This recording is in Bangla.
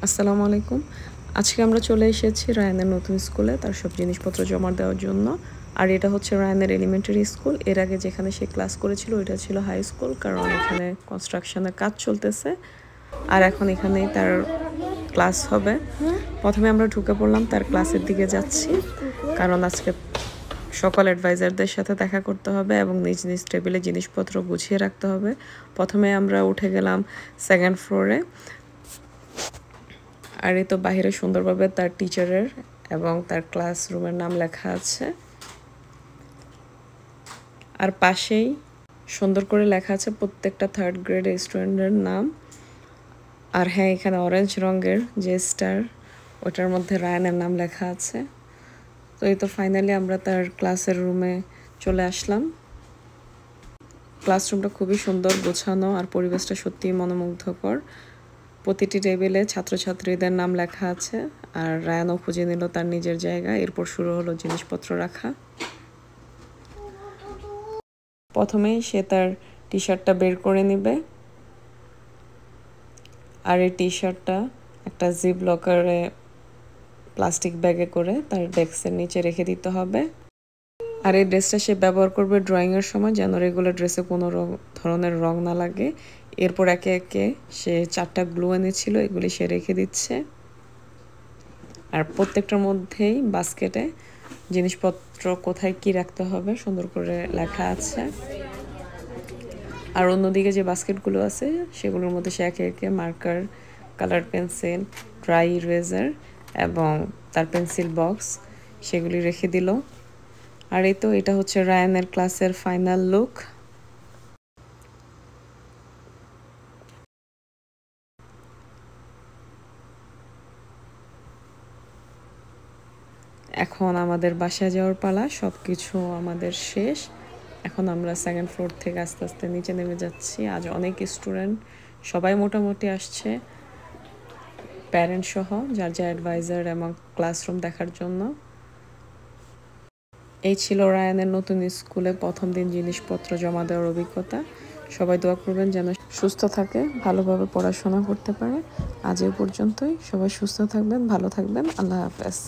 আসসালামু আলাইকুম। আজকে আমরা চলে এসেছি রায়ানের নতুন স্কুলে তার সব জিনিসপত্র জমা দেওয়ার জন্য। আর এটা হচ্ছে রায়ানের এলিমেন্টারি স্কুল। এর আগে যেখানে সে ক্লাস করেছিল ওইটা ছিল হাই স্কুল, কারণ এখানে কনস্ট্রাকশনের কাজ চলতেছে। আর এখন এখানেই তার ক্লাস হবে। প্রথমে আমরা ঢুকে পড়লাম, তার ক্লাসের দিকে যাচ্ছি, কারণ আজকে সকল অ্যাডভাইজারদের সাথে দেখা করতে হবে এবং নিজ নিজ টেবিলে জিনিসপত্র গুছিয়ে রাখতে হবে। প্রথমে আমরা উঠে গেলাম সেকেন্ড ফ্লোরে। আর এই তো বাহিরে সুন্দরভাবে তার টিচারের এবং তার ক্লাসরুমের নাম লেখা আছে। আর পাশেই সুন্দর করে লেখা আছে প্রত্যেকটা থার্ড গ্রেডের স্টুডেন্টের নাম। আর হ্যাঁ, এখানে অরেঞ্জ রঙের যে স্টার, ওটার মধ্যে রায়ানের নাম লেখা আছে। তো এই তো ফাইনালি আমরা তার ক্লাসের রুমে চলে আসলাম। ক্লাসরুমটা খুবই সুন্দর, গোছানো, আর পরিবেশটা সত্যিই মনোমুগ্ধকর। প্রতিটি টেবিলে ছাত্রছাত্রীদের নাম লেখা আছে। আর রায়ানও খুঁজে নিল তার নিজের জায়গা। এরপর শুরু হলো জিনিসপত্র রাখা। প্রথমেই সে তার টি শার্টটা বের করে নেবে। আর এই টি শার্টটা একটা জিপ লকারে প্লাস্টিক ব্যাগে করে তার ডেস্কের নিচে রেখে দিতে হবে। আর এই ড্রেসটা সে ব্যবহার করবে ড্রয়িংয়ের সময়, যেন রেগুলার ড্রেসে কোনো ধরনের রং না লাগে। এরপর একে একে সে 4টা গ্লু এনেছিল, এগুলি সে রেখে দিচ্ছে। আর প্রত্যেকটার মধ্যেই বাস্কেটে জিনিসপত্র কোথায় কি রাখতে হবে সুন্দর করে লেখা আছে। আর অন্যদিকে যে বাস্কেটগুলো আছে সেগুলোর মধ্যে সে একে একে marker, colour pencil, dry eraser এবং তার পেন্সিল বক্স সেগুলি রেখে দিল। আর এই তো এটা হচ্ছে রায়ানের ক্লাসের ফাইনাল লুক। এখন আমাদের বাসায় যাওয়ার পালা। সব কিছু আমাদের শেষ। এখন আমরা সেকেন্ড ফ্লোর থেকে আস্তে আস্তে নিচে নেমে যাচ্ছি। আজ অনেক স্টুডেন্ট, সবাই মোটামুটি আসছে, প্যারেন্টস সহ, যার যা অ্যাডভাইজার এবং ক্লাসরুম দেখার জন্য। এই ছিল রায়ানের নতুন স্কুলে প্রথম দিন জিনিসপত্র জমা দেওয়ার অভিজ্ঞতা। সবাই দোয়া করবেন যেন সুস্থ থাকে, ভালোভাবে পড়াশোনা করতে পারে। আজ এ পর্যন্তই। সবাই সুস্থ থাকবেন, ভালো থাকবেন। আল্লাহ হাফেজ।